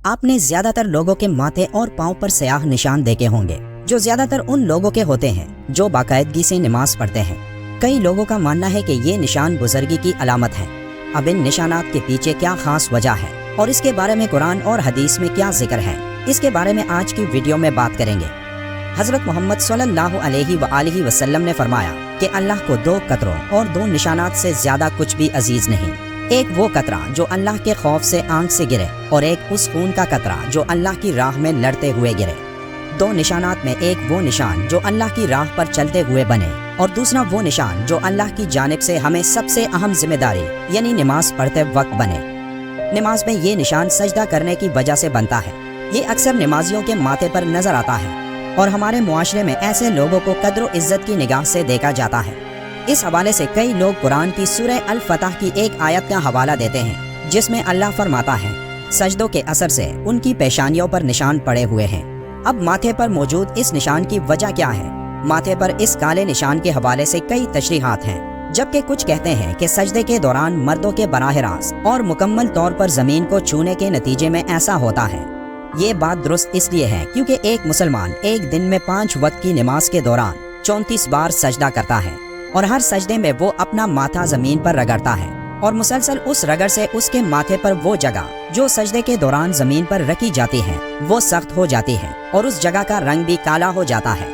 आपने ज्यादातर लोगों के माथे और पाँव पर स्याह निशान देखे होंगे, जो ज्यादातर उन लोगों के होते हैं जो बाकायदगी से नमाज पढ़ते हैं। कई लोगों का मानना है कि ये निशान बुजुर्गी की अलामत है। अब इन निशानात के पीछे क्या खास वजह है और इसके बारे में कुरान और हदीस में क्या जिक्र है, इसके बारे में आज की वीडियो में बात करेंगे। हजरत मोहम्मद सल्लल्लाहु अलैहि वसल्लम ने फरमाया कि अल्लाह को 2 कतरों और 2 निशानात से ज्यादा कुछ भी अजीज नहीं। एक वो कतरा जो अल्लाह के खौफ से आंख से गिरे और एक उस खून का कतरा जो अल्लाह की राह में लड़ते हुए गिरे। 2 निशानात में एक वो निशान जो अल्लाह की राह पर चलते हुए बने और दूसरा वो निशान जो अल्लाह की जानिब से हमें सबसे अहम जिम्मेदारी यानी नमाज पढ़ते वक्त बने। नमाज में ये निशान सजदा करने की वजह से बनता है। ये अक्सर नमाजियों के माथे पर नजर आता है और हमारे मुआशरे में ऐसे लोगों को कद्र व इज्जत की निगाह से देखा जाता है। इस हवाले से कई लोग कुरान की सूरह अल-फतह की एक आयत का हवाला देते हैं जिसमें अल्लाह फरमाता है, सजदों के असर से उनकी पेशानियों पर निशान पड़े हुए हैं। अब माथे पर मौजूद इस निशान की वजह क्या है? माथे पर इस काले निशान के हवाले से कई तशरीहात हैं, जबकि कुछ कहते हैं कि सजदे के दौरान मर्दों के बराह रास्त और मुकम्मल तौर पर जमीन को छूने के नतीजे में ऐसा होता है। ये बात दुरुस्त इसलिए है क्योंकि एक मुसलमान एक दिन में 5 वक्त की नमाज के दौरान 34 बार सजदा करता है और हर सजदे में वो अपना माथा जमीन पर रगड़ता है और मुसलसल उस रगड़ से उसके माथे पर वो जगह जो सजदे के दौरान जमीन पर रखी जाती है वो सख्त हो जाती है और उस जगह का रंग भी काला हो जाता है।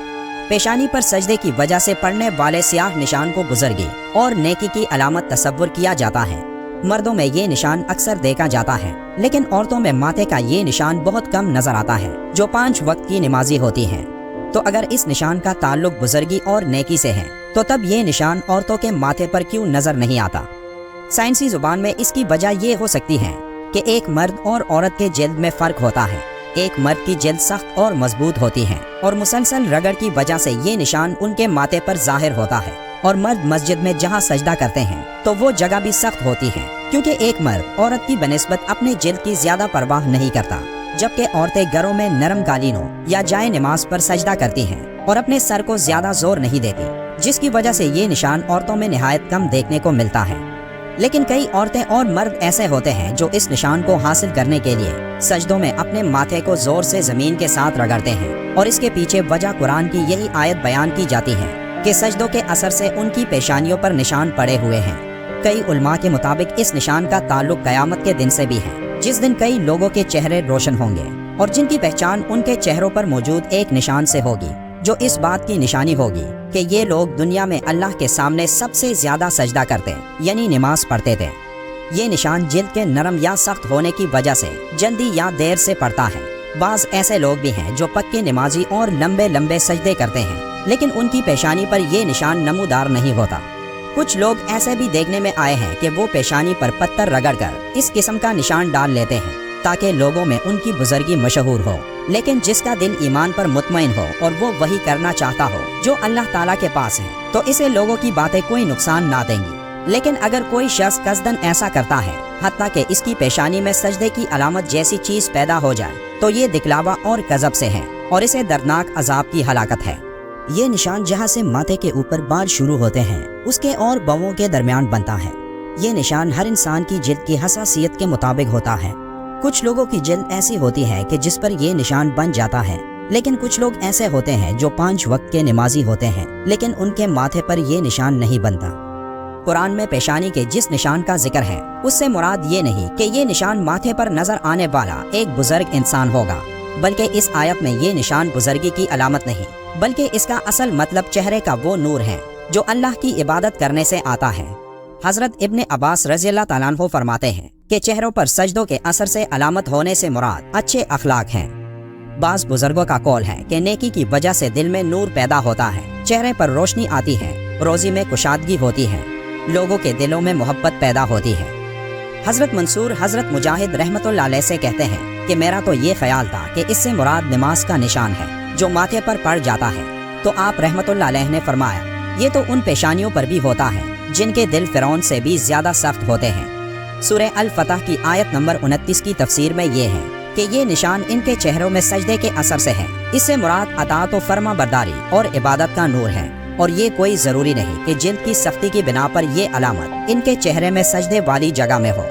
पेशानी पर सजदे की वजह से पड़ने वाले स्याह निशान को बुजुर्गी और नेकी की अलामत तस्वुर किया जाता है। मर्दों में ये निशान अक्सर देखा जाता है, लेकिन औरतों में माथे का ये निशान बहुत कम नजर आता है जो 5 वक्त की नमाजी होती हैं। तो अगर इस निशान का ताल्लुक बुजुर्गी और नेकी से है तो तब ये निशान औरतों के माथे पर क्यों नजर नहीं आता? साइंसी जुबान में इसकी वजह ये हो सकती है कि एक मर्द और औरत के जिल्द में फर्क होता है। एक मर्द की जिल्द सख्त और मजबूत होती है और मुसलसल रगड़ की वजह से ये निशान उनके माथे पर जाहिर होता है, और मर्द मस्जिद में जहाँ सजदा करते हैं तो वो जगह भी सख्त होती है क्योंकि एक मर्द औरत की बनिस्बत अपने जिल्द की ज्यादा परवाह नहीं करता, जबकि औरतें घरों में नरम कालीनों या जाए नमाज पर सजदा करती हैं और अपने सर को ज्यादा जोर नहीं देती, जिसकी वजह से ये निशान औरतों में निहायत कम देखने को मिलता है। लेकिन कई औरतें और मर्द ऐसे होते हैं जो इस निशान को हासिल करने के लिए सजदों में अपने माथे को जोर से जमीन के साथ रगड़ते हैं, और इसके पीछे वजह कुरान की यही आयत बयान की जाती है कि सजदों के असर से उनकी पेशानियों पर निशान पड़े हुए हैं। कई उलमा के मुताबिक इस निशान का ताल्लुक कयामत के दिन से भी है, जिस दिन कई लोगों के चेहरे रोशन होंगे और जिनकी पहचान उनके चेहरों पर मौजूद एक निशान से होगी, जो इस बात की निशानी होगी कि ये लोग दुनिया में अल्लाह के सामने सबसे ज्यादा सजदा करते यानी नमाज पढ़ते थे। ये निशान जिल्द के नरम या सख्त होने की वजह से जल्दी या देर से पड़ता है। बाज ऐसे लोग भी हैं जो पक्के नमाजी और लंबे लंबे सजदे करते हैं, लेकिन उनकी पेशानी पर ये निशान नमूदार नहीं होता। कुछ लोग ऐसे भी देखने में आए हैं कि वो पेशानी पर पत्थर रगड़कर इस किस्म का निशान डाल लेते हैं ताकि लोगों में उनकी बुजुर्गी मशहूर हो। लेकिन जिसका दिल ईमान पर मुतमईन हो और वो वही करना चाहता हो जो अल्लाह ताला के पास है, तो इसे लोगों की बातें कोई नुकसान ना देंगी। लेकिन अगर कोई शख्स कसदन ऐसा करता है हत्ता कि इसकी पेशानी में सजदे की अलामत जैसी चीज पैदा हो जाए, तो ये दिखलावा और गजब से है और इसे दर्दनाक अजाब की हलाकत है। ये निशान जहाँ से माथे के ऊपर बाल शुरू होते हैं उसके और बवों के दरमियान बनता है। ये निशान हर इंसान की जिल्द की हसासियत के मुताबिक होता है। कुछ लोगों की जिल्द ऐसी होती है कि जिस पर ये निशान बन जाता है, लेकिन कुछ लोग ऐसे होते हैं जो 5 वक्त के नमाजी होते हैं लेकिन उनके माथे पर ये निशान नहीं बनता। कुरान में पेशानी के जिस निशान का जिक्र है उससे मुराद ये नहीं कि ये निशान माथे पर नजर आने वाला एक बुजुर्ग इंसान होगा, बल्कि इस आयत में ये निशान बुजुर्गी की अलामत नहीं, बल्कि इसका असल मतलब चेहरे का वो नूर है जो अल्लाह की इबादत करने से आता है। हजरत इब्ने अब्बास रज़ी अल्लाह तआला अन्हु फरमाते हैं कि चेहरों पर सजदों के असर से अलामत होने से मुराद अच्छे अखलाक हैं। बाज बुजुर्गों का कौल है कि नेकी की वजह से दिल में नूर पैदा होता है, चेहरे पर रोशनी आती है, रोजी में कुशादगी होती है, लोगों के दिलों में मोहब्बत पैदा होती है। हजरत मंसूर हजरत मुजाहिद रहमतुल्लाह अलैह से कहते हैं कि मेरा तो ये ख्याल था कि इससे मुराद नमाज का निशान है जो माथे पर पड़ जाता है, तो आप रहमतुल्लाह अलैह ने फरमाया ये तो उन पेशानियों पर भी होता है जिनके दिल फिरौन से भी ज्यादा सख्त होते हैं। सूरह अल-फतह की आयत नंबर 29 की तफसीर में ये है कि ये निशान इनके चेहरों में सजदे के असर से है। इससे मुराद अताअत व फर्मा बरदारी और इबादत का नूर है, और ये कोई जरूरी नहीं कि जिल्द की सख्ती की बिना पर ये अलामत इनके चेहरे में सजदे वाली जगह में हो।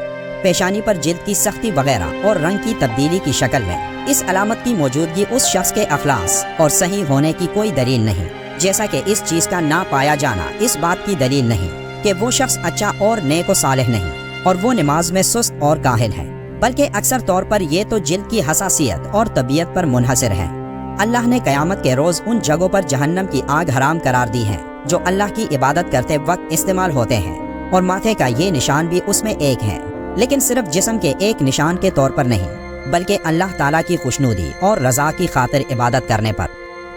پیشانی پر جلد کی سختی وغیرہ اور رنگ کی تبدیلی کی شکل میں۔ اس علامت کی موجودگی اس شخص کے اخلاص اور صحیح ہونے کی کوئی دلیل نہیں، جیسا کہ اس چیز کا نہ پایا جانا اس بات کی دلیل نہیں کہ وہ شخص اچھا اور نیک و صالح نہیں اور وہ نماز میں سست اور کاہل ہے، بلکہ اکثر طور پر یہ تو جلد کی حساسیت اور طبیعت پر منحصر ہے۔ اللہ نے قیامت کے روز ان جگہوں پر جہنم کی آگ حرام قرار دی ہے جو اللہ کی عبادت کرتے وقت استعمال ہوتے ہیں، اور ماتھے کا یہ نشان بھی اس میں ایک ہے، لیکن صرف جسم کے ایک نشان کے طور پر نہیں، بلکہ اللہ تعالیٰ کی خوشنودی اور رضا کی خاطر عبادت کرنے پر۔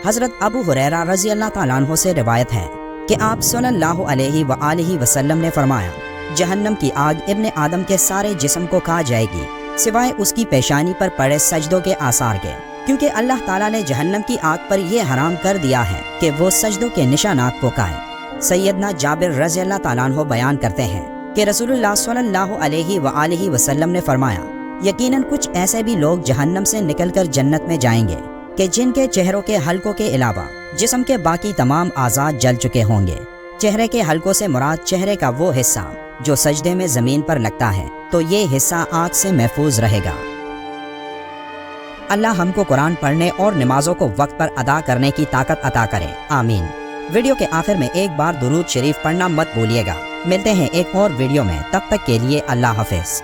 حضرت ابو ہریرہ رضی اللہ تعالیٰ عنہ سے روایت ہے کہ آپ صلی اللہ علیہ وآلہ وسلم نے فرمایا، جہنم کی آگ ابن آدم کے سارے جسم کو کھا جائے گی سوائے اس کی پیشانی پر پڑے سجدوں کے آثار کے، کیونکہ اللہ تعالیٰ نے جہنم کی آگ پر یہ حرام کر دیا ہے کہ وہ سجدوں کے نشانات کو کھائے۔ سیدنا جابر رضی اللہ تعالیٰ عنہ بیان کرتے ہیں کہ رسول اللہ صلی اللہ علیہ وآلہ وسلم نے فرمایا، یقیناً کچھ ایسے بھی لوگ جہنم سے نکل کر جنت میں جائیں گے کہ جن کے چہروں کے حلقوں کے علاوہ جسم کے باقی تمام اعضاء جل چکے ہوں گے۔ چہرے کے حلقوں سے مراد چہرے کا وہ حصہ جو سجدے میں زمین پر لگتا ہے، تو یہ حصہ آگ سے محفوظ رہے گا۔ اللہ ہم کو قرآن پڑھنے اور نمازوں کو وقت پر ادا کرنے کی طاقت عطا کرے، آمین۔ ویڈیو کے آخر میں ایک بار درود شریف پڑھنا مت بھولیے گا۔ ملتے ہیں ایک اور ویڈیو میں، تب تک کے لیے اللہ حافظ۔